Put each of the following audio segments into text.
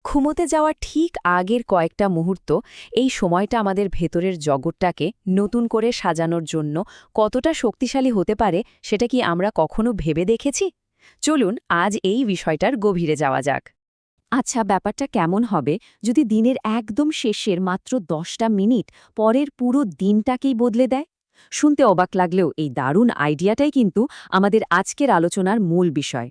ঘুমোতে যাওয়ার ঠিক আগের কয়েকটা মুহূর্ত এই সময়টা আমাদের ভেতরের জগৎটাকে নতুন করে সাজানোর জন্য কতটা শক্তিশালী হতে পারে সেটা কি আমরা কখনো ভেবে দেখেছি? চলুন আজ এই বিষয়টার গভীরে যাওয়া যাক। আচ্ছা, ব্যাপারটা কেমন হবে যদি দিনের একদম শেষের মাত্র 10টা মিনিট পরের পুরো দিনটাকেই বদলে দেয়? শুনতে অবাক লাগলেও এই দারুণ আইডিয়াটাই কিন্তু আমাদের আজকের আলোচনার মূল বিষয়।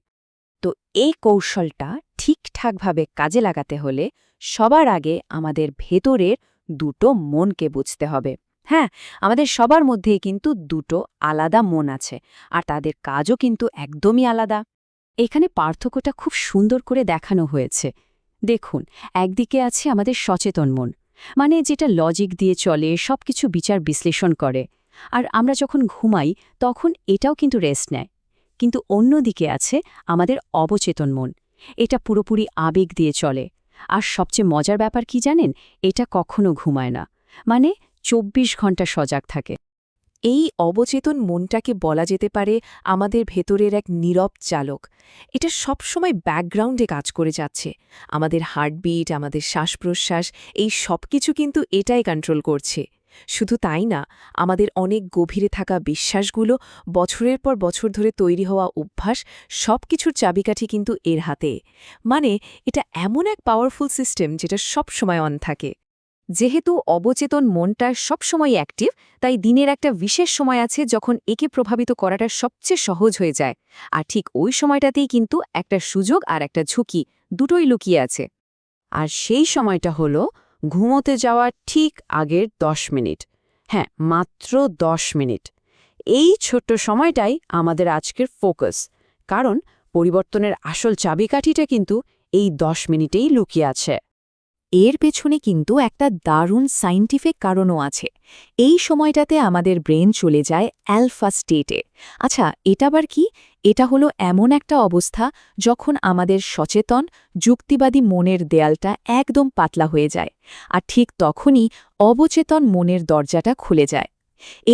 তো এই কৌশলটা ঠিকঠাকভাবে কাজে লাগাতে হলে সবার আগে আমাদের ভেতরের দুটো মনকে বুঝতে হবে। হ্যাঁ, আমাদের সবার মধ্যেই কিন্তু দুটো আলাদা মন আছে, আর তাদের কাজও কিন্তু একদমই আলাদা। এখানে পার্থক্যটা খুব সুন্দর করে দেখানো হয়েছে। দেখুন, একদিকে আছে আমাদের সচেতন মন, মানে যেটা লজিক দিয়ে চলে, সবকিছু বিচার বিশ্লেষণ করে। আর আমরা যখন ঘুমাই তখন এটাও কিন্তু রেস্ট নেয়। কিন্তু অন্যদিকে আছে আমাদের অবচেতন মন, এটা পুরোপুরি আবেগ দিয়ে চলে। আর সবচেয়ে মজার ব্যাপার কি জানেন? এটা কখনো ঘুমায় না, মানে 24 ঘন্টা সজাগ থাকে। এই অবচেতন মনটাকে বলা যেতে পারে আমাদের ভেতরের এক নীরব চালক। এটা সবসময় ব্যাকগ্রাউন্ডে কাজ করে যাচ্ছে। আমাদের হার্টবিট, আমাদের শ্বাস-প্রশ্বাস, এই সব কিছু কিন্তু এটাই কন্ট্রোল করছে। শুধু তাই না, আমাদের অনেক গভীরে থাকা বিশ্বাসগুলো, বছরের পর বছর ধরে তৈরি হওয়া অভ্যাস, সব কিছুর চাবিকাঠি কিন্তু এর হাতে। মানে এটা এমন এক পাওয়ারফুল সিস্টেম যেটা সবসময় অন থাকে। যেহেতু অবচেতন মনটা সবসময় অ্যাক্টিভ, তাই দিনের একটা বিশেষ সময় আছে যখন একে প্রভাবিত করাটা সবচেয়ে সহজ হয়ে যায়। আর ঠিক ওই সময়টাতেই কিন্তু একটা সুযোগ আর একটা ঝুঁকি দুটোই লুকিয়ে আছে। আর সেই সময়টা হলো ঘুমোতে যাওয়ার ঠিক আগের 10 মিনিট। হ্যাঁ, মাত্র 10 মিনিট। এই ছোট্ট সময়টাই আমাদের আজকের ফোকাস, কারণ পরিবর্তনের আসল চাবিকাঠিটা কিন্তু এই 10 মিনিটেই লুকিয়ে আছে। এর পেছনে কিন্তু একটা দারুণ সায়েন্টিফিক কারণও আছে। এই সময়টাতে আমাদের ব্রেন চলে যায় অ্যালফা স্টেটে। আচ্ছা, এটা আবার কি? এটা হলো এমন একটা অবস্থা যখন আমাদের সচেতন, যুক্তিবাদী মনের দেয়ালটা একদম পাতলা হয়ে যায়, আর ঠিক তখনই অবচেতন মনের দরজাটা খুলে যায়।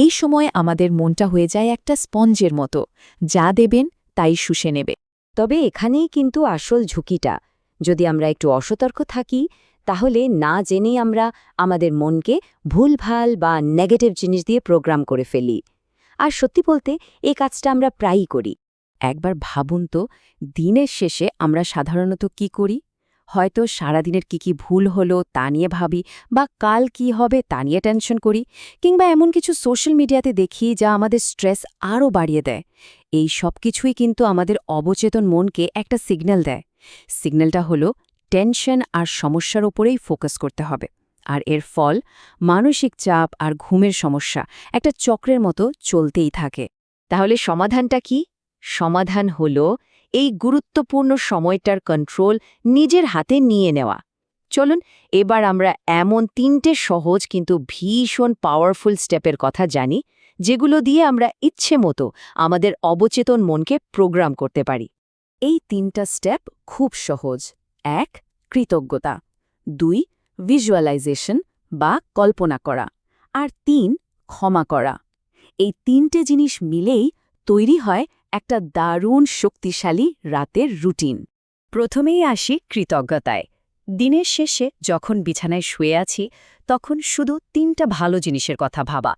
এই সময় আমাদের মনটা হয়ে যায় একটা স্পঞ্জের মতো, যা দেবেন তাই শুষে নেবে। তবে এখানেই কিন্তু আসল ঝুঁকিটা। যদি আমরা একটু অসতর্ক থাকি, তাহলে না জেনেই আমরা আমাদের মনকে ভুলভাল বা নেগেটিভ জিনিস দিয়ে প্রোগ্রাম করে ফেলি। আর সত্যি বলতে এই কাজটা আমরা প্রায়ই করি। একবার ভাবুন তো, দিনের শেষে আমরা সাধারণত কি করি? হয়তো সারাদিনের কি ভুল হলো তা নিয়ে ভাবি, বা কাল কি হবে তা নিয়ে টেনশন করি, কিংবা এমন কিছু সোশ্যাল মিডিয়াতে দেখি যা আমাদের স্ট্রেস আরও বাড়িয়ে দেয়। এই সব কিছুই কিন্তু আমাদের অবচেতন মনকে একটা সিগন্যাল দেয়। সিগন্যালটা হলো টেনশন আর সমস্যার ওপরেই ফোকাস করতে হবে। আর এর ফল মানসিক চাপ আর ঘুমের সমস্যা একটা চক্রের মতো চলতেই থাকে। তাহলে সমাধানটা কি? সমাধান হলো এই গুরুত্বপূর্ণ সময়টার কন্ট্রোল নিজের হাতে নিয়ে নেওয়া। চলুন এবার আমরা এমন 3টে সহজ কিন্তু ভীষণ পাওয়ারফুল স্টেপের কথা জানি, যেগুলো দিয়ে আমরা ইচ্ছে মতো আমাদের অবচেতন মনকে প্রোগ্রাম করতে পারি। এই 3টা স্টেপ খুব সহজ। 1. কৃতজ্ঞতা। 2. ভিজুয়ালাইজেশন বা কল্পনা করা। আর 3. ক্ষমা করা। এই 3টে জিনিস মিলেই তৈরি হয় একটা দারুণ শক্তিশালী রাতের রুটিন। প্রথমেই আসি কৃতজ্ঞতায়। দিনের শেষে যখন বিছানায় শুয়ে আছি, তখন শুধু 3টা ভালো জিনিসের কথা ভাবা।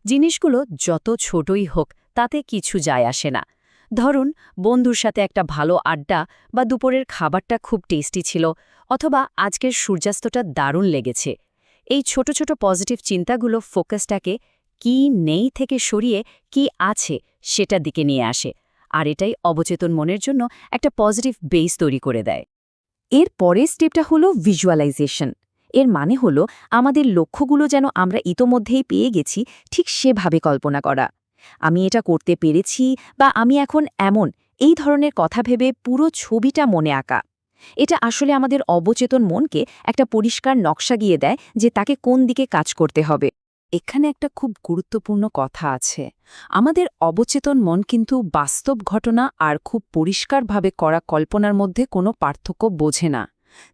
জিনিসগুলো যত ছোটই হোক তাতে কিছু যায় আসে না। ধরুন, বন্ধুর সাথে একটা ভালো আড্ডা, বা দুপুরের খাবারটা খুব টেস্টি ছিল, অথবা আজকের সূর্যাস্তটা দারুণ লেগেছে। এই ছোট ছোট পজিটিভ চিন্তাগুলো ফোকাসটাকে কি নেই থেকে সরিয়ে কি আছে সেটার দিকে নিয়ে আসে, আর এটাই অবচেতন মনের জন্য একটা পজিটিভ বেস তৈরি করে দেয়। এর পরের স্টেপটা হলো ভিজুয়ালাইজেশন। এর মানে হলো আমাদের লক্ষ্যগুলো যেন আমরা ইতোমধ্যেই পেয়ে গেছি ঠিক সেভাবে কল্পনা করা। আমি এটা করতে পেরেছি, বা আমি এখন এমন, এই ধরনের কথা ভেবে পুরো ছবিটা মনে আঁকা। এটা আসলে আমাদের অবচেতন মনকে একটা পরিষ্কার নকশা গিয়ে দেয় যে তাকে কোন দিকে কাজ করতে হবে। এখানে একটা খুব গুরুত্বপূর্ণ কথা আছে। আমাদের অবচেতন মন কিন্তু বাস্তব ঘটনা আর খুব পরিষ্কারভাবে করা কল্পনার মধ্যে কোনো পার্থক্য বোঝে না।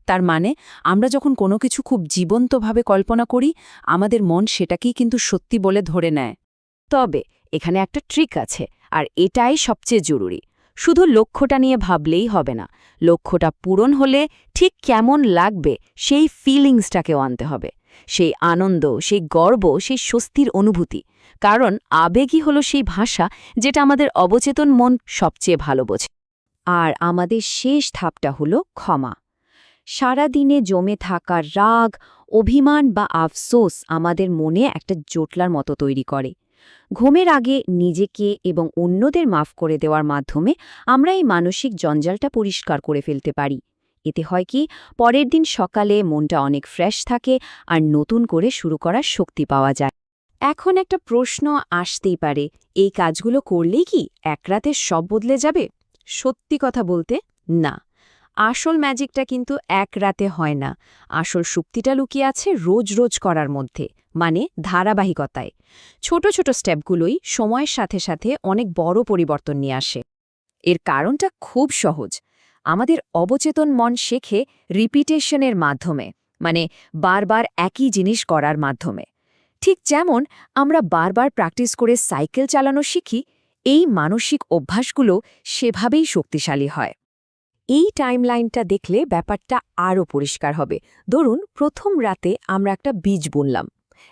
তার মানে আমরা যখন কোনো কিছু খুব জীবন্তভাবে কল্পনা করি, আমাদের মন সেটাকেই কিন্তু সত্যি বলে ধরে নেয়। তবে এখানে একটা ট্রিক আছে, আর এটাই সবচেয়ে জরুরি। শুধু লক্ষ্যটা নিয়ে ভাবলেই হবে না, লক্ষ্যটা পূরণ হলে ঠিক কেমন লাগবে সেই ফিলিংসটাকেও আনতে হবে, সেই আনন্দ, সেই গর্ব, সেই স্বস্তির অনুভূতি। কারণ আবেগই হলো সেই ভাষা যেটা আমাদের অবচেতন মন সবচেয়ে ভালো বোঝে। আর আমাদের শেষ ধাপটা হলো ক্ষমা। সারা দিনে জমে থাকা রাগ, অভিমান বা আফসোস আমাদের মনে একটা জটলার মতো তৈরি করে। ঘুমের আগে নিজেকে এবং অন্যদের মাফ করে দেওয়ার মাধ্যমে আমরা এই মানসিক জঞ্জালটা পরিষ্কার করে ফেলতে পারি। এতে হয় কি, পরের দিন সকালে মনটা অনেক ফ্রেশ থাকে আর নতুন করে শুরু করার শক্তি পাওয়া যায়। এখন একটা প্রশ্ন আসতেই পারে, এই কাজগুলো করলেই কি এক রাতে সব বদলে যাবে? সত্যি কথা বলতে না। আসল ম্যাজিকটা কিন্তু এক রাতে হয় না। আসল শক্তিটা লুকিয়ে আছে রোজ রোজ করার মধ্যে, মানে ধারাবাহিকতায়। ছোট ছোট স্টেপগুলোই সময়ের সাথে সাথে অনেক বড় পরিবর্তন নিয়ে আসে। এর কারণটা খুব সহজ। আমাদের অবচেতন মন শেখে রিপিটেশনের মাধ্যমে, মানে বারবার একই জিনিস করার মাধ্যমে। ঠিক যেমন আমরা বারবার প্র্যাকটিস করে সাইকেল চালানো শিখি, এই মানসিক অভ্যাসগুলো সেভাবেই শক্তিশালী হয়। এই টাইমলাইনটা দেখলে ব্যাপারটা আরও পরিষ্কার হবে। ধরুন, প্রথম রাতে আমরা একটা বীজ বুনলাম।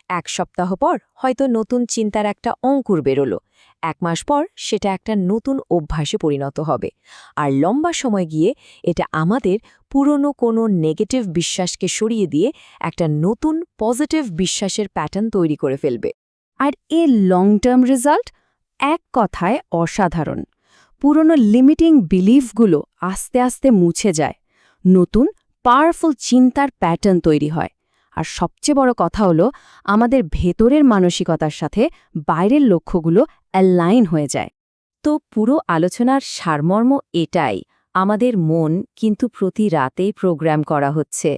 1 সপ্তাহ পর হয়তো নতুন চিন্তার একটা অঙ্কুর বেরোলো। 1 মাস পর সেটা একটা নতুন অভ্যাসে পরিণত হবে। আর লম্বা সময় গিয়ে এটা আমাদের পুরনো কোনো নেগেটিভ বিশ্বাসকে সরিয়ে দিয়ে একটা নতুন পজিটিভ বিশ্বাসের প্যাটার্ন তৈরি করে ফেলবে। আর এর লং টার্ম রেজাল্ট এক কথায় অসাধারণ। পুরনো লিমিটিং বিলিফগুলো আস্তে আস্তে মুছে যায়, নতুন পাওয়ারফুল চিন্তার প্যাটার্ন তৈরি হয়। আর সবচেয়ে বড় কথা হলো, আমাদের ভেতরের মানসিকতার সাথে বাইরের লক্ষ্যগুলো অ্যালাইন হয়ে যায়। তো পুরো আলোচনার সারমর্ম এটাই, আমাদের মন কিন্তু প্রতি রাতেই প্রোগ্রাম করা হচ্ছে।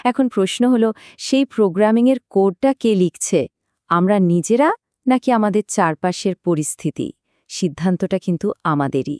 এখন প্রশ্ন হলো, সেই প্রোগ্রামিংয়ের কোডটা কে লিখছে? আমরা নিজেরা নাকি আমাদের চারপাশের পরিস্থিতি? সিদ্ধান্তটা কিন্তু আমাদেরই।